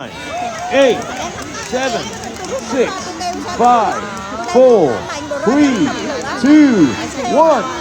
8, 7, 6, 5, 4, 3, 2, 1.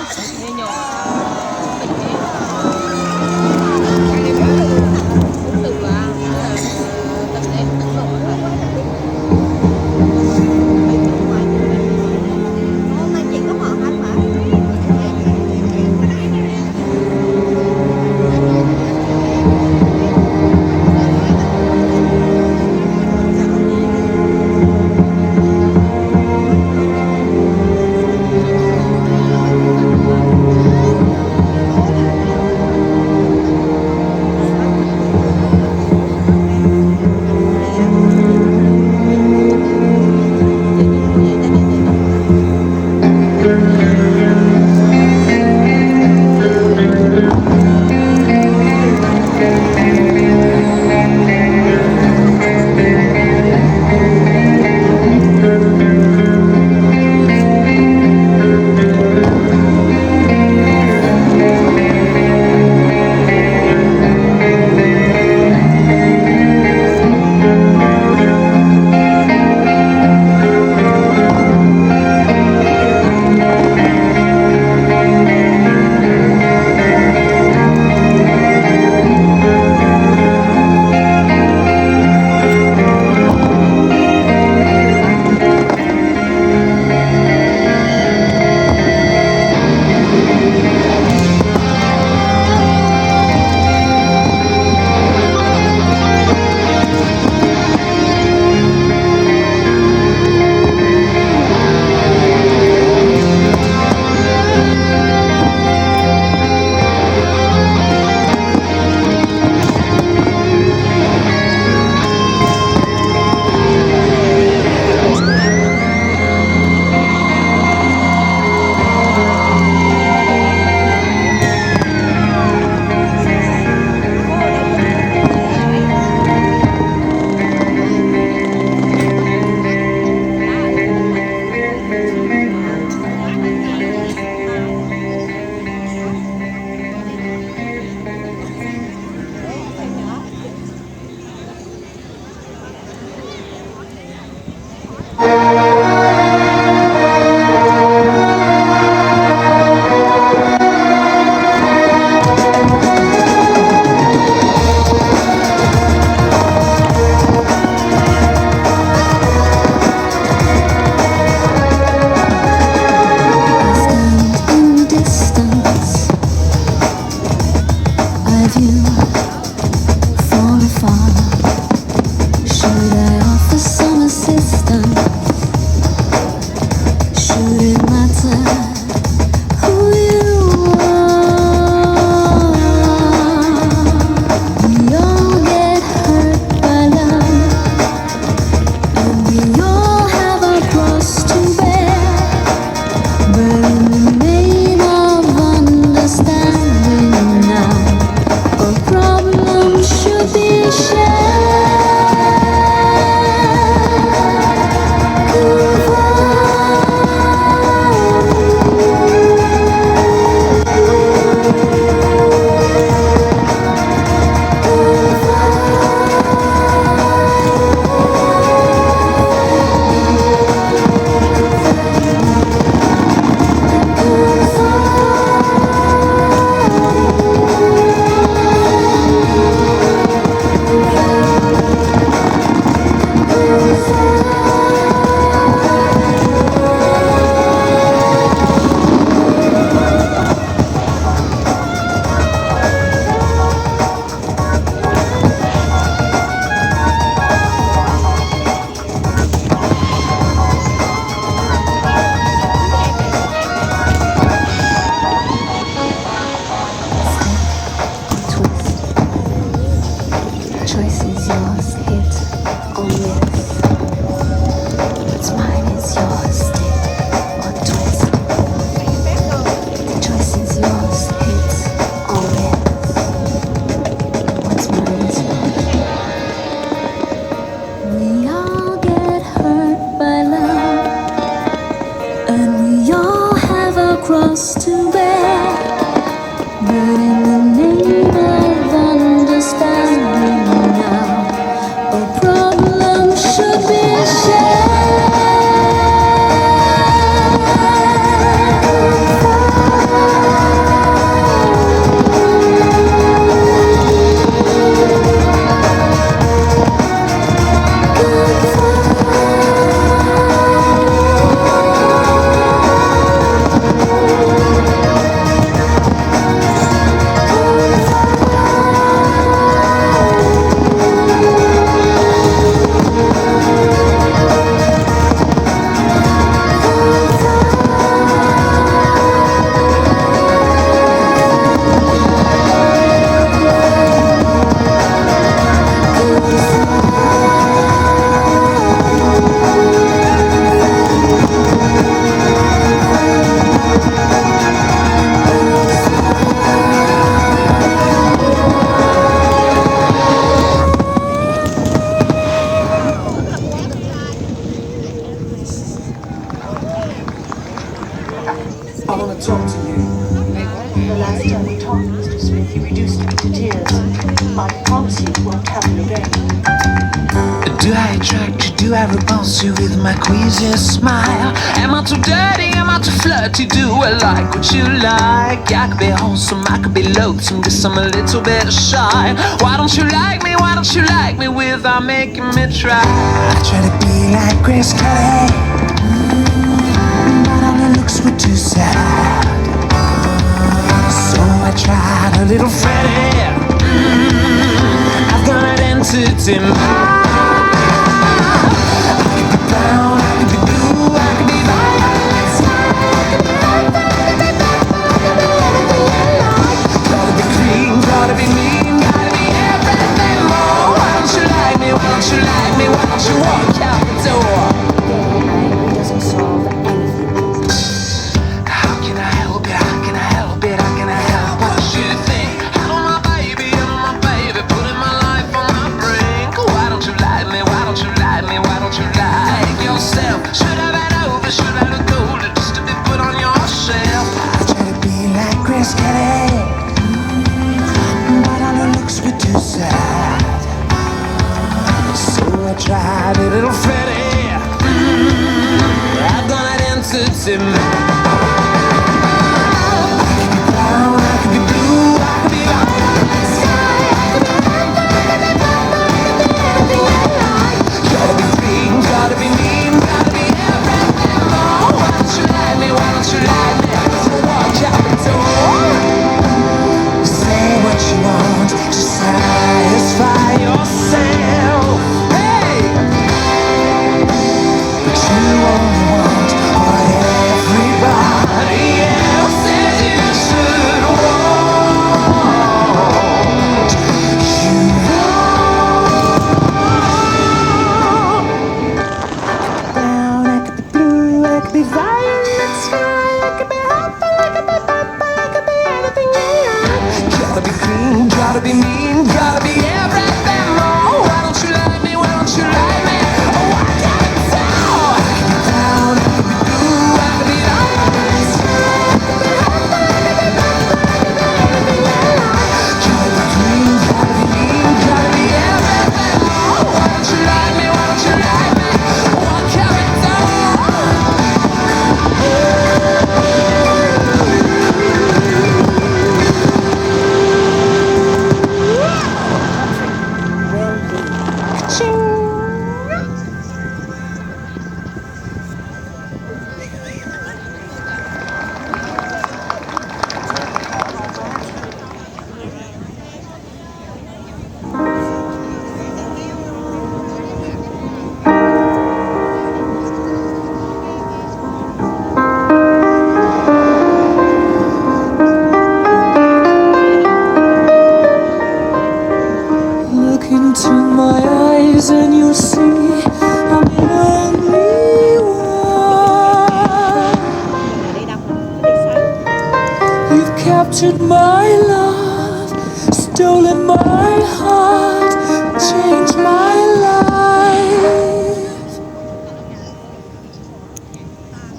Do I attract you? Do I repulse you with my queasy smile? Am I too dirty? Am I too flirty? Do I like what you like? I could be wholesome, I could be loathsome, guess I'm a little bit shy. Why don't you like me? Why don't you like me without making me try? I try to be like Grace Kelly, but all her looks were too sad. So I tried a little Freddie. I've got an entity mind. Tried a little Freddie. I've got an entity mind. Gotta be clean, gotta be mean, gotta be everything more. Why don't you like me? Why don't you like me? Oh, I can't tell. I can be down, I can be blue, I can be honest. Gotta be clean, gotta be mean, gotta be everything more. Why don't you like me? Why don't you like me? Oh, I can't be into my eyes and you'll see I'm the only one. You've captured my love, stolen my heart, changed my life.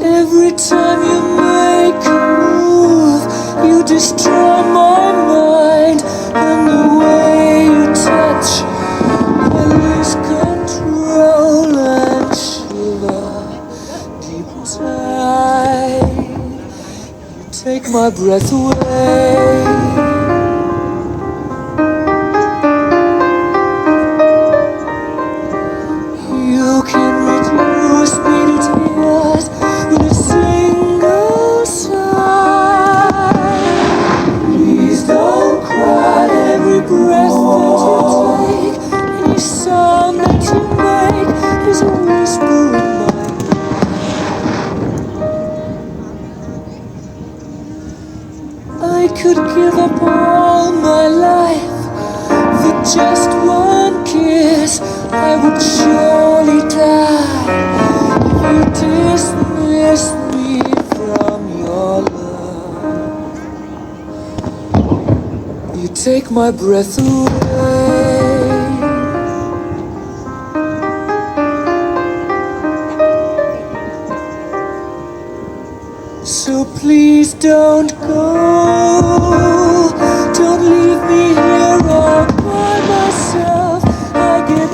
Every time you make a move, you destroy my mind, and the way you touch, I lose control and shiver deep inside. You take my breath away. You can reduce me to tears in a single sigh. Please don't cry. Every breath that you take, any sound that you make is a whisper in my ear. I could give up all my life for just one kiss. I would surely die if you dismissed me from your love. You take my breath away. So please don't go. Don't leave me here all by myself. I get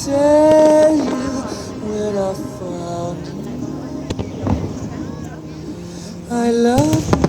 tell you when I found you. I love you.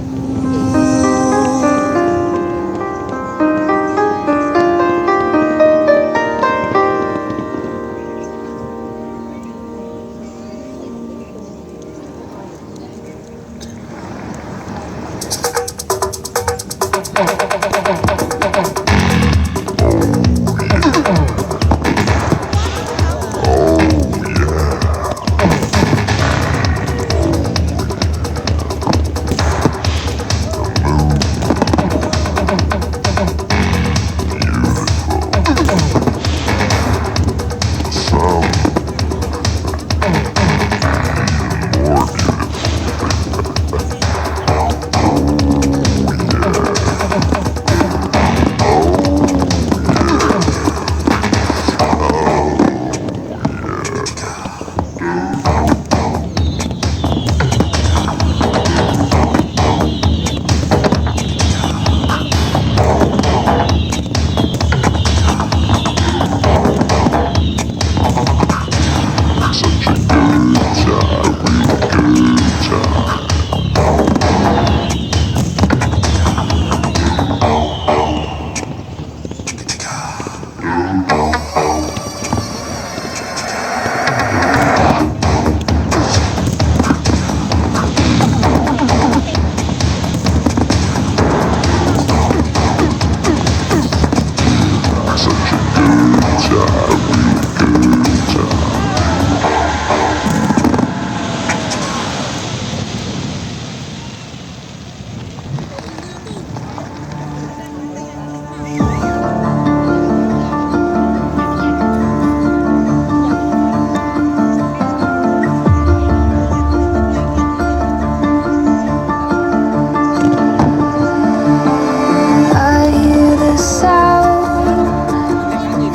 I hear the sound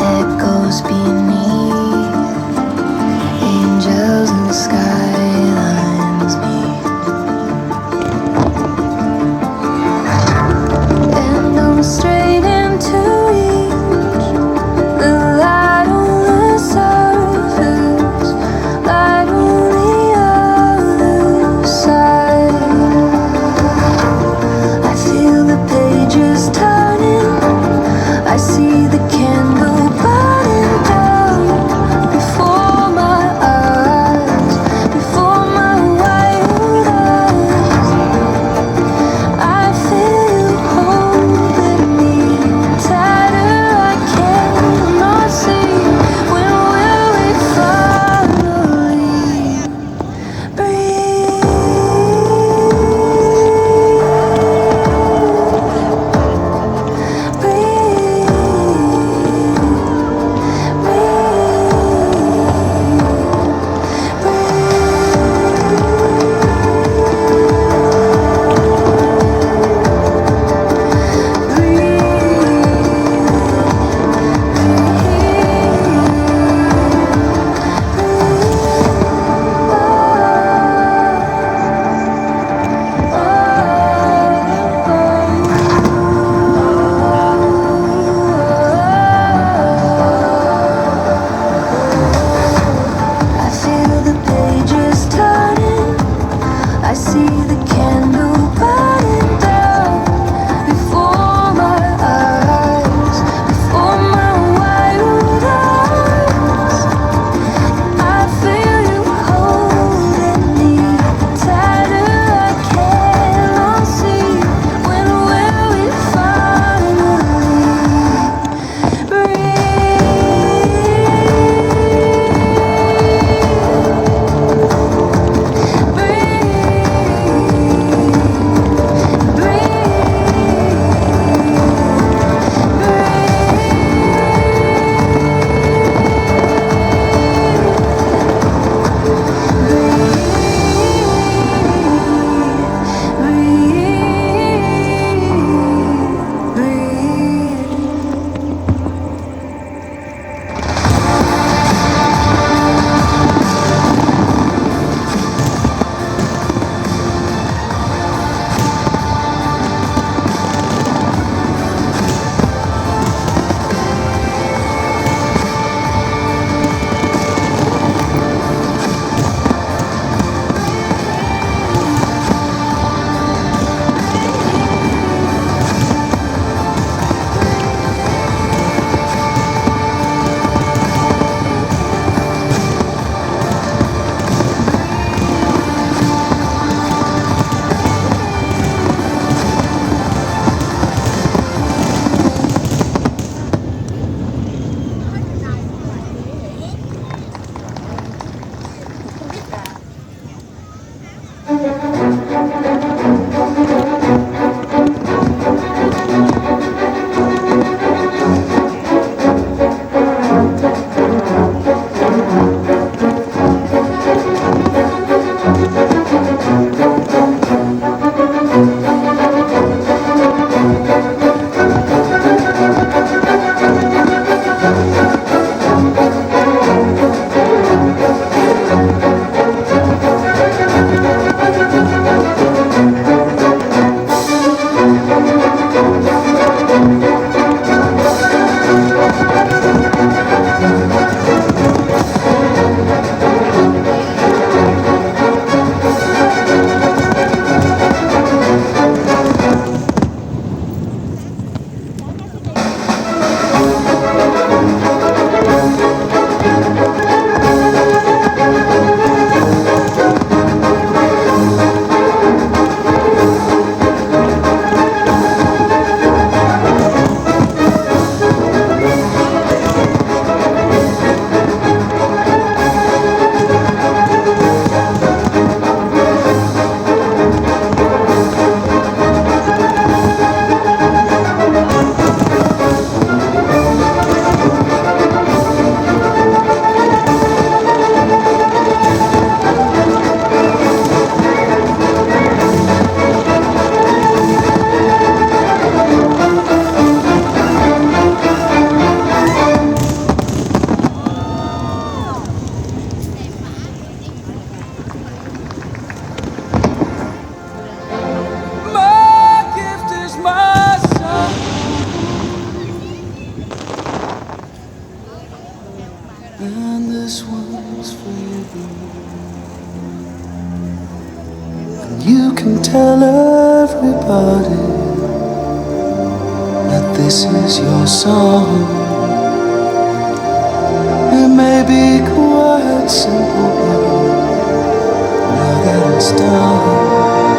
echoes beneath And this one's for you. And you can tell everybody that this is your song. It may be quite simple, but now that it's done,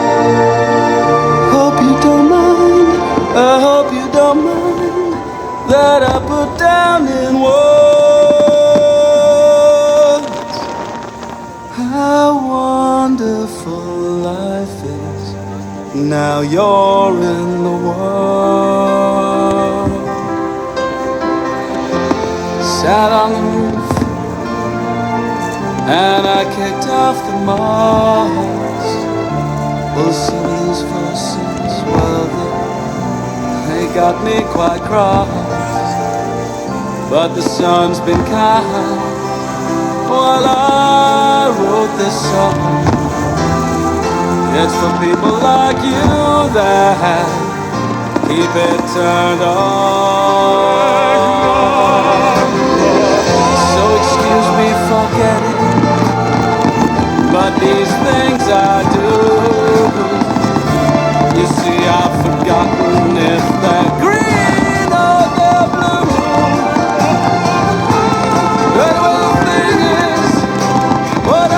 hope you don't mind. I hope you don't mind that I put down in words how wonderful life is. Now you're in the world. Sat on the roof and I kicked off the mast. Listen to these voices, well they got me quite cross. But the sun's been kind while I wrote this song. It's for people like you that keep it turned on. So excuse me for getting, but these things I do, you see I've forgotten if they're green or they're blue. But well, the thing is, what I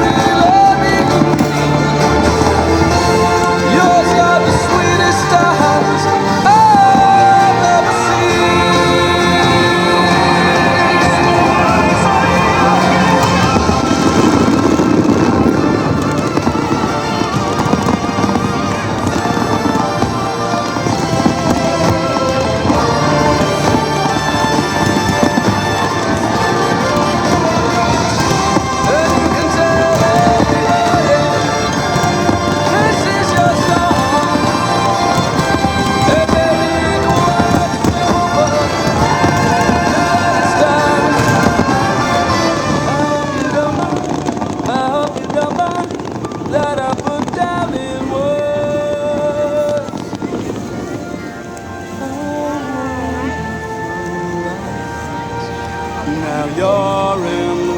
really need, yours are the sweetest eyes I've ever that I put down in words. Now you're in